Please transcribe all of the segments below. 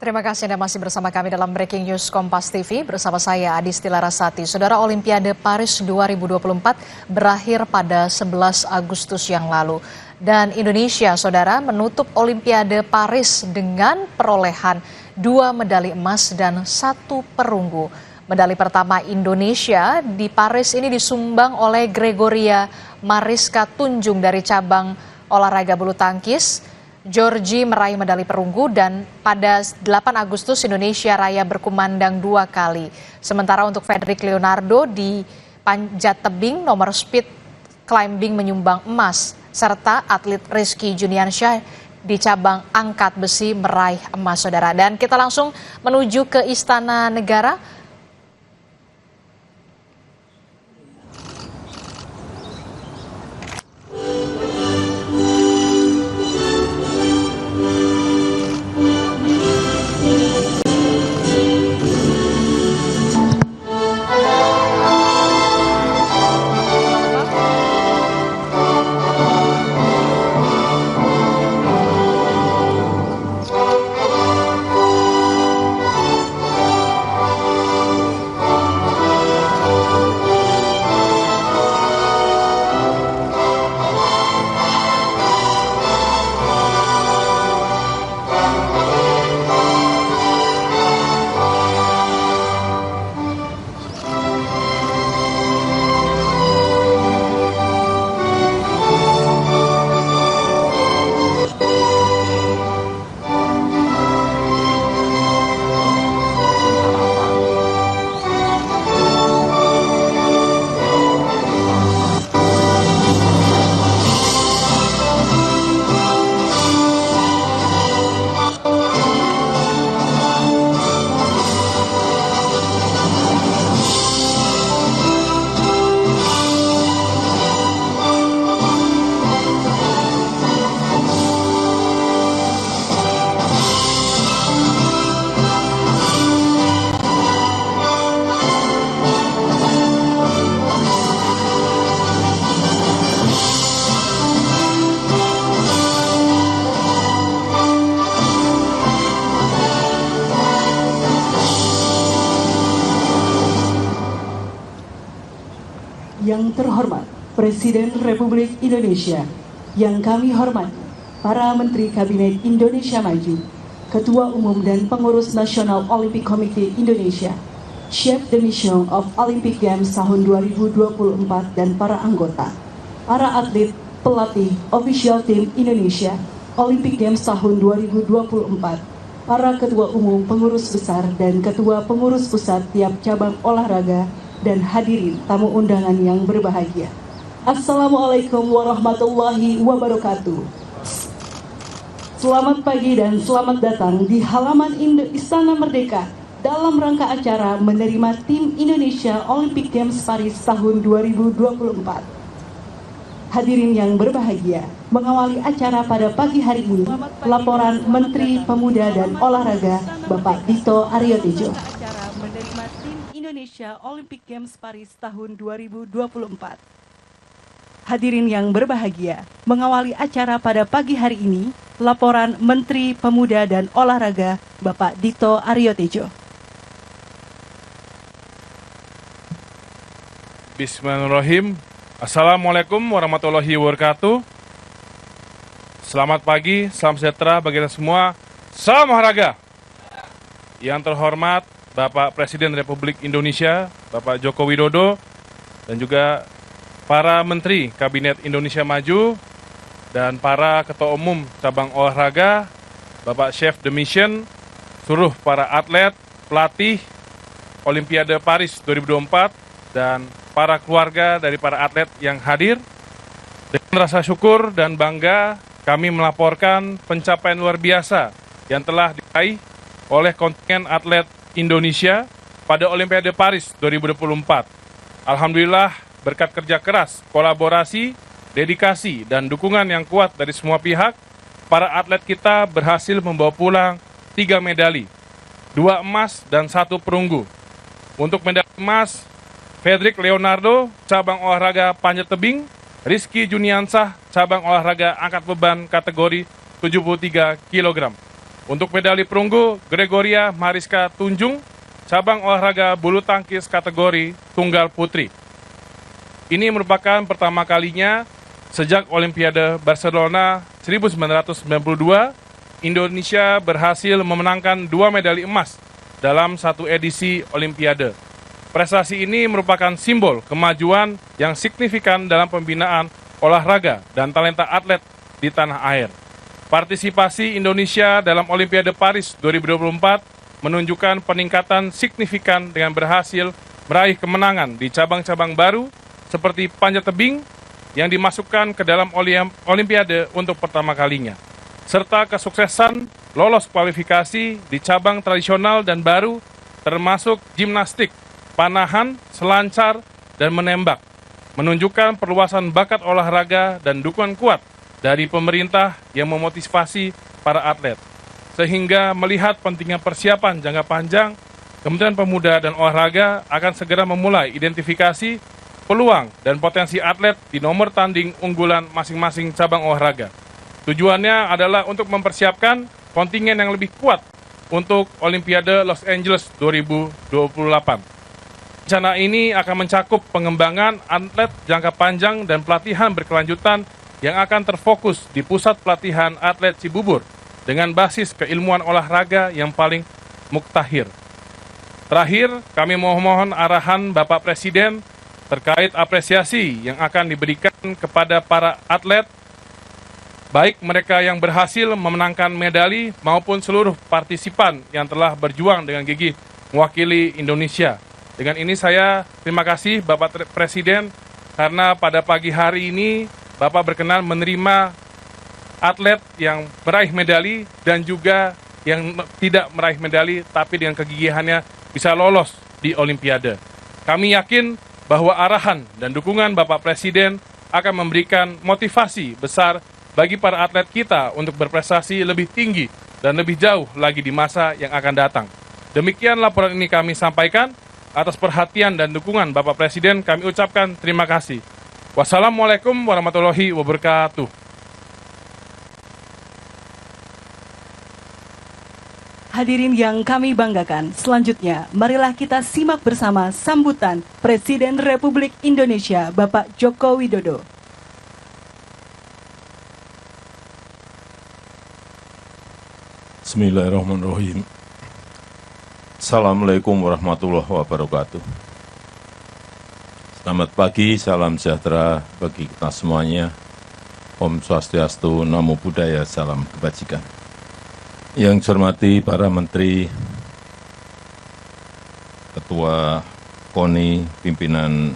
Terima kasih Anda masih bersama kami dalam Breaking News Kompas TV bersama saya Adisti Larasati. Saudara, Olimpiade Paris 2024 berakhir pada 11 Agustus yang lalu. Dan Indonesia, saudara, menutup Olimpiade Paris dengan perolehan 2 medali emas dan 1 perunggu. Medali pertama Indonesia di Paris ini disumbang oleh Gregoria Mariska Tunjung dari cabang olahraga bulu tangkis. Georgie meraih medali perunggu dan pada 8 Agustus Indonesia Raya berkumandang 2 kali. Sementara untuk Fredrik Leonardo di panjat tebing nomor speed climbing menyumbang emas, serta atlet Rizky Juniansyah di cabang angkat besi meraih emas, saudara. Dan kita langsung menuju ke Istana Negara. Yang terhormat Presiden Republik Indonesia, yang kami hormati para Menteri Kabinet Indonesia Maju, Ketua Umum dan Pengurus Nasional Olympic Committee Indonesia, Chef de Mission of Olympic Games tahun 2024 dan para anggota, para atlet, pelatih, official tim Indonesia, Olympic Games tahun 2024, para Ketua Umum, Pengurus Besar, dan Ketua Pengurus Pusat tiap cabang olahraga, dan hadirin tamu undangan yang berbahagia. Assalamualaikum warahmatullahi wabarakatuh. Selamat pagi dan selamat datang di halaman Istana Merdeka dalam rangka acara menerima tim Indonesia Olympic Games Paris tahun 2024. Hadirin yang berbahagia, mengawali acara pada pagi hari ini, laporan Menteri Pemuda dan Olahraga Bapak Dito Aryo Tejo. Menerima tim Indonesia Olympic Games Paris tahun 2024. Hadirin yang berbahagia, mengawali acara pada pagi hari ini, laporan Menteri Pemuda dan Olahraga Bapak Dito Aryo Tejo. Bismillahirrahmanirrahim. Assalamualaikum warahmatullahi wabarakatuh. Selamat pagi, salam sejahtera bagi kita semua. Salam olahraga. Yang terhormat Bapak Presiden Republik Indonesia, Bapak Joko Widodo, dan juga para Menteri Kabinet Indonesia Maju, dan para Ketua Umum Cabang Olahraga, Bapak Chef de Mission, seluruh para atlet, pelatih Olimpiade Paris 2024, dan para keluarga dari para atlet yang hadir. Dengan rasa syukur dan bangga, kami melaporkan pencapaian luar biasa yang telah diraih oleh kontingen atlet Indonesia pada Olimpiade Paris 2024. Alhamdulillah, berkat kerja keras, kolaborasi, dedikasi, dan dukungan yang kuat dari semua pihak, para atlet kita berhasil membawa pulang 3 medali, 2 emas dan 1 perunggu. Untuk medali emas, Fredrik Leonardo, cabang olahraga panjat tebing, Rizky Juniansyah, cabang olahraga angkat beban kategori 73 kg. Untuk medali perunggu, Gregoria Mariska Tunjung, cabang olahraga bulu tangkis kategori tunggal putri. Ini merupakan pertama kalinya sejak Olimpiade Barcelona 1992, Indonesia berhasil memenangkan 2 medali emas dalam satu edisi Olimpiade. Prestasi ini merupakan simbol kemajuan yang signifikan dalam pembinaan olahraga dan talenta atlet di tanah air. Partisipasi Indonesia dalam Olimpiade Paris 2024 menunjukkan peningkatan signifikan dengan berhasil meraih kemenangan di cabang-cabang baru seperti panjat tebing yang dimasukkan ke dalam Olimpiade untuk pertama kalinya, serta kesuksesan lolos kualifikasi di cabang tradisional dan baru termasuk gimnastik, panahan, selancar, dan menembak, menunjukkan perluasan bakat olahraga dan dukungan kuat dari pemerintah yang memotivasi para atlet. Sehingga melihat pentingnya persiapan jangka panjang, Kementerian Pemuda dan Olahraga akan segera memulai identifikasi peluang dan potensi atlet di nomor tanding unggulan masing-masing cabang olahraga. Tujuannya adalah untuk mempersiapkan kontingen yang lebih kuat untuk Olimpiade Los Angeles 2028. Rencana ini akan mencakup pengembangan atlet jangka panjang dan pelatihan berkelanjutan yang akan terfokus di pusat pelatihan atlet Cibubur dengan basis keilmuan olahraga yang paling muktahir. Terakhir, kami mohon arahan Bapak Presiden terkait apresiasi yang akan diberikan kepada para atlet, baik mereka yang berhasil memenangkan medali maupun seluruh partisipan yang telah berjuang dengan gigih mewakili Indonesia. Dengan ini saya terima kasih Bapak Presiden karena pada pagi hari ini Bapak berkenan menerima atlet yang meraih medali dan juga yang tidak meraih medali tapi dengan kegigihannya bisa lolos di Olimpiade. Kami yakin bahwa arahan dan dukungan Bapak Presiden akan memberikan motivasi besar bagi para atlet kita untuk berprestasi lebih tinggi dan lebih jauh lagi di masa yang akan datang. Demikian laporan ini kami sampaikan. Atas perhatian dan dukungan Bapak Presiden kami ucapkan terima kasih. Wassalamualaikum warahmatullahi wabarakatuh. Hadirin yang kami banggakan, selanjutnya marilah kita simak bersama sambutan Presiden Republik Indonesia Bapak Joko Widodo. Bismillahirrahmanirrahim. Assalamualaikum warahmatullahi wabarakatuh. Selamat pagi, salam sejahtera bagi kita semuanya. Om Swastiastu, Namo Buddhaya, salam kebajikan. Yang saya hormati para Menteri, Ketua KONI, Pimpinan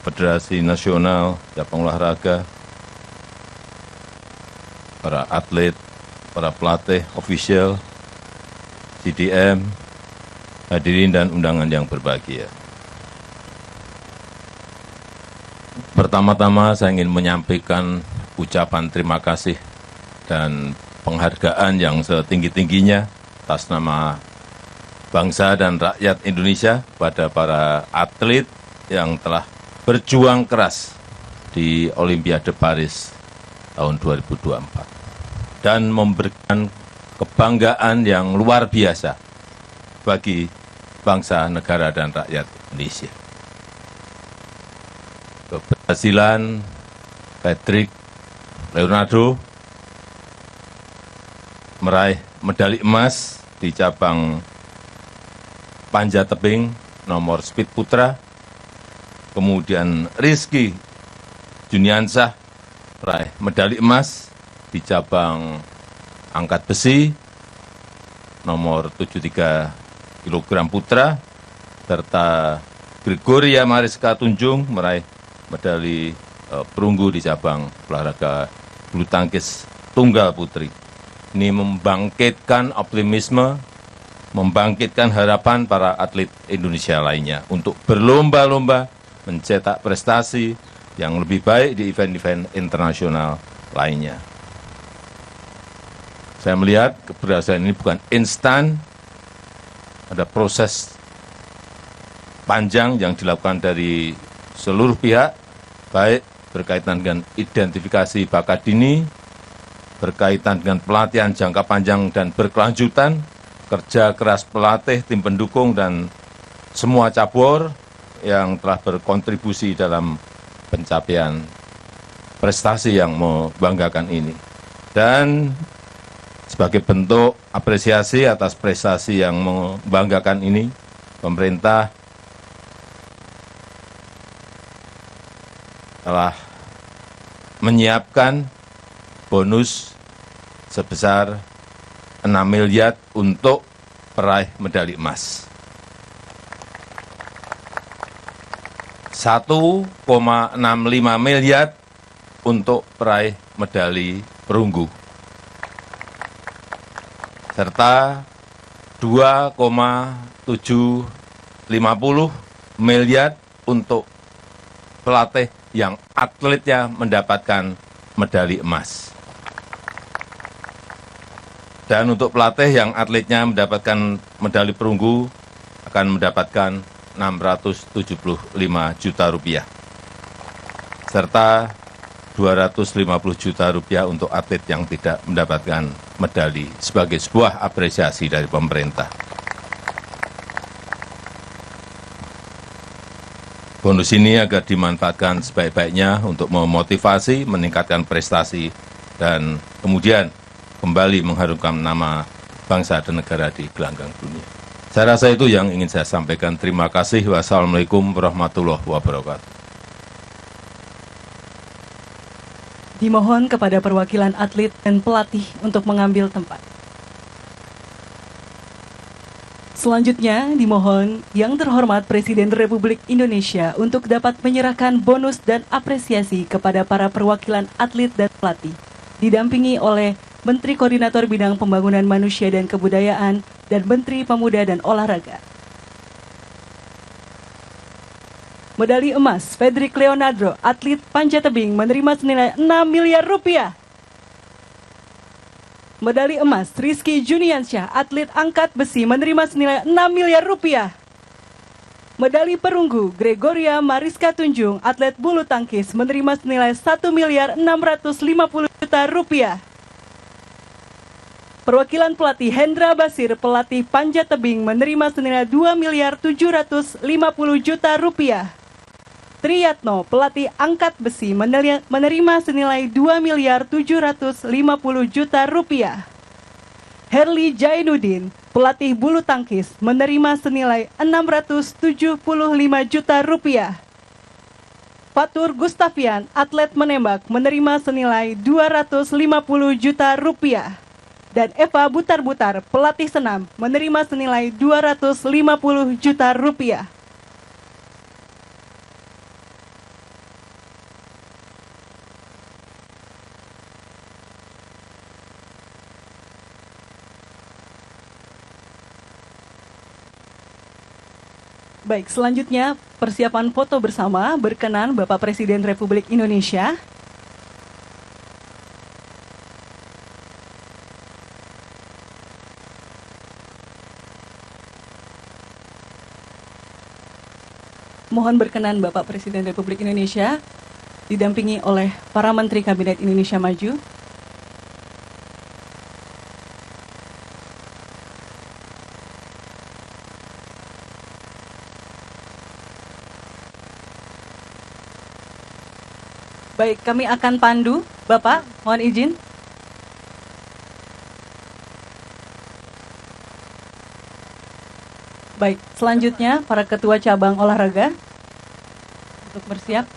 Federasi Nasional, Cabang Olahraga, para atlet, para pelatih, ofisial, CDM, hadirin dan undangan yang berbahagia. Pertama-tama saya ingin menyampaikan ucapan terima kasih dan penghargaan yang setinggi-tingginya atas nama bangsa dan rakyat Indonesia pada para atlet yang telah berjuang keras di Olimpiade Paris tahun 2024 dan memberikan kebanggaan yang luar biasa bagi bangsa, negara, dan rakyat Indonesia. Keberhasilan Patrick Leonardo meraih medali emas di cabang panjat tebing nomor speed putra, kemudian Rizky Juniansah meraih medali emas di cabang angkat besi nomor 73 kg putra, serta Gregoria Mariska Tunjung meraih medali perunggu di cabang olahraga bulu tangkis tunggal putri. Ini membangkitkan optimisme, membangkitkan harapan para atlet Indonesia lainnya untuk berlomba-lomba mencetak prestasi yang lebih baik di event-event internasional lainnya. Saya melihat keberhasilan ini bukan instan, ada proses panjang yang dilakukan dari seluruh pihak, baik berkaitan dengan identifikasi bakat dini, berkaitan dengan pelatihan jangka panjang dan berkelanjutan, kerja keras pelatih, tim pendukung, dan semua cabur yang telah berkontribusi dalam pencapaian prestasi yang membanggakan ini. Dan sebagai bentuk apresiasi atas prestasi yang membanggakan ini, pemerintah telah menyiapkan bonus sebesar 6 miliar untuk peraih medali emas. 1,65 miliar untuk peraih medali perunggu, serta 2,750 miliar untuk pelatih yang atletnya mendapatkan medali emas. Dan untuk pelatih yang atletnya mendapatkan medali perunggu akan mendapatkan 675 juta rupiah, serta 250 juta rupiah untuk atlet yang tidak mendapatkan medali sebagai sebuah apresiasi dari pemerintah. Bonus ini agar dimanfaatkan sebaik-baiknya untuk memotivasi, meningkatkan prestasi, dan kemudian kembali mengharumkan nama bangsa dan negara di gelanggang dunia. Saya rasa itu yang ingin saya sampaikan. Terima kasih. Wassalamualaikum warahmatullahi wabarakatuh. Dimohon kepada perwakilan atlet dan pelatih untuk mengambil tempat. Selanjutnya, dimohon yang terhormat Presiden Republik Indonesia untuk dapat menyerahkan bonus dan apresiasi kepada para perwakilan atlet dan pelatih, didampingi oleh Menteri Koordinator Bidang Pembangunan Manusia dan Kebudayaan dan Menteri Pemuda dan Olahraga. Medali emas, Fedrik Leonardo, atlet panjat tebing, menerima senilai 6 miliar rupiah. Medali emas, Rizky Juniansyah, atlet angkat besi, menerima senilai 6 miliar rupiah. Medali perunggu, Gregoria Mariska Tunjung, atlet bulu tangkis, menerima senilai 1 miliar 650 juta rupiah. Perwakilan pelatih Hendra Basir, pelatih panjat tebing, menerima senilai 2 miliar 750 juta rupiah. Triyatno, pelatih angkat besi, menerima senilai 2 miliar 750 juta rupiah. Herli Jainuddin, pelatih bulu tangkis, menerima senilai 675 juta rupiah. Fatur Gustavian, atlet menembak, menerima senilai 250 juta rupiah. Dan Eva Butar-Butar, pelatih senam, menerima senilai 250 juta rupiah. Baik, selanjutnya persiapan foto bersama berkenan Bapak Presiden Republik Indonesia. Mohon berkenan Bapak Presiden Republik Indonesia, didampingi oleh para Menteri Kabinet Indonesia Maju. Baik, kami akan pandu. Bapak, mohon izin. Baik, selanjutnya para ketua cabang olahraga untuk bersiap.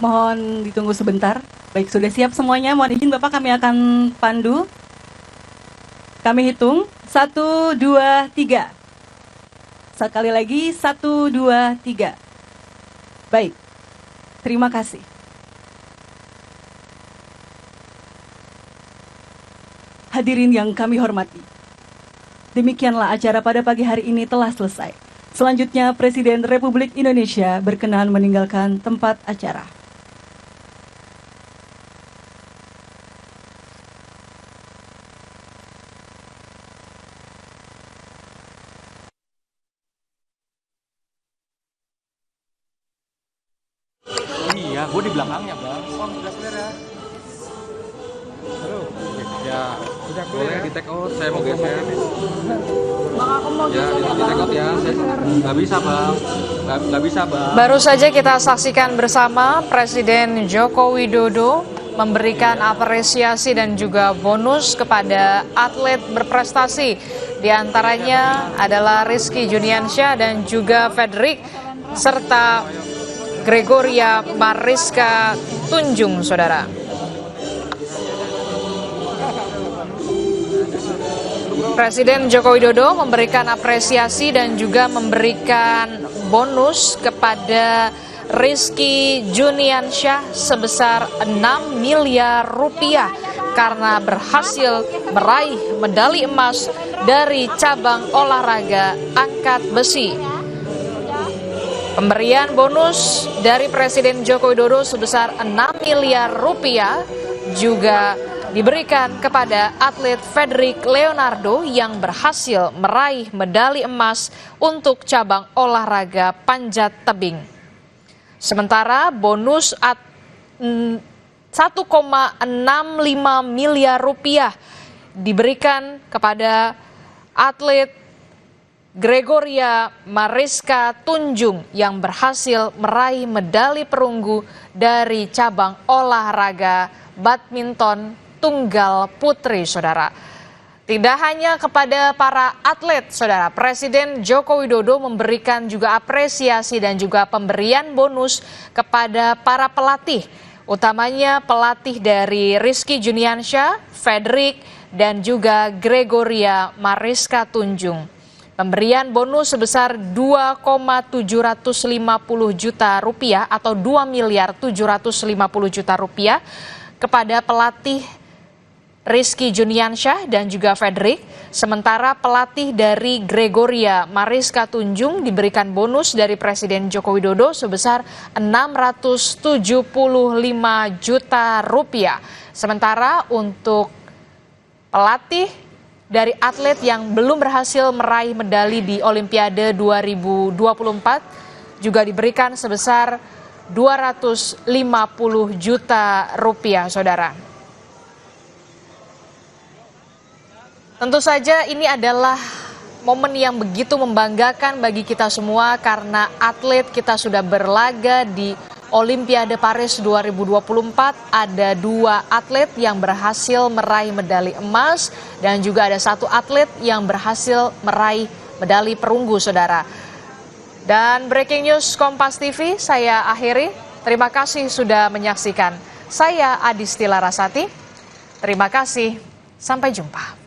Mohon ditunggu sebentar. Baik, sudah siap semuanya. Mohon izin Bapak, kami akan pandu. Kami hitung 1, 2, 3. Sekali lagi 1, 2, 3. Baik, terima kasih. Hadirin yang kami hormati, demikianlah acara pada pagi hari ini telah selesai. Selanjutnya Presiden Republik Indonesia berkenan meninggalkan tempat acara. Ya, gue di belakangnya, Bang. Oh, sudah clear ya. Halo. Ya, sudah clear. Boleh di take out, saya mau geser. Bang, aku mau Ya, di take out ya. Nggak bisa, Bang. Nggak bisa, Bang. Baru saja kita saksikan bersama Presiden Joko Widodo memberikan apresiasi dan juga bonus kepada atlet berprestasi. Di antaranya adalah Rizky Juniansyah dan juga Fredrik, serta Gregoria Mariska Tunjung, saudara. Presiden Joko Widodo memberikan apresiasi dan juga memberikan bonus kepada Rizky Juniansyah sebesar 6 miliar rupiah karena berhasil meraih medali emas dari cabang olahraga angkat besi. Pemberian bonus dari Presiden Joko Widodo sebesar 6 miliar rupiah juga diberikan kepada atlet Fredrik Leonardo yang berhasil meraih medali emas untuk cabang olahraga panjat tebing. Sementara bonus 1,65 miliar rupiah diberikan kepada atlet Gregoria Mariska Tunjung yang berhasil meraih medali perunggu dari cabang olahraga badminton tunggal putri, saudara. Tidak hanya kepada para atlet, saudara, Presiden Joko Widodo memberikan juga apresiasi dan juga pemberian bonus kepada para pelatih, utamanya pelatih dari Rizky Juniansyah, Fredrik, dan juga Gregoria Mariska Tunjung. Pemberian bonus sebesar 2,750 juta rupiah atau 2 miliar 750 juta rupiah kepada pelatih Rizky Juniansyah dan juga Fredrik. Sementara pelatih dari Gregoria Mariska Tunjung diberikan bonus dari Presiden Joko Widodo sebesar 675 juta rupiah. Sementara untuk pelatih dari atlet yang belum berhasil meraih medali di Olimpiade 2024 juga diberikan sebesar 250 juta rupiah, saudara. Tentu saja ini adalah momen yang begitu membanggakan bagi kita semua karena atlet kita sudah berlaga di Olimpiade Paris 2024, ada 2 atlet yang berhasil meraih medali emas dan juga ada 1 atlet yang berhasil meraih medali perunggu, saudara. Dan breaking news Kompas TV saya akhiri. Terima kasih sudah menyaksikan. Saya Adisti Larasati. Terima kasih. Sampai jumpa.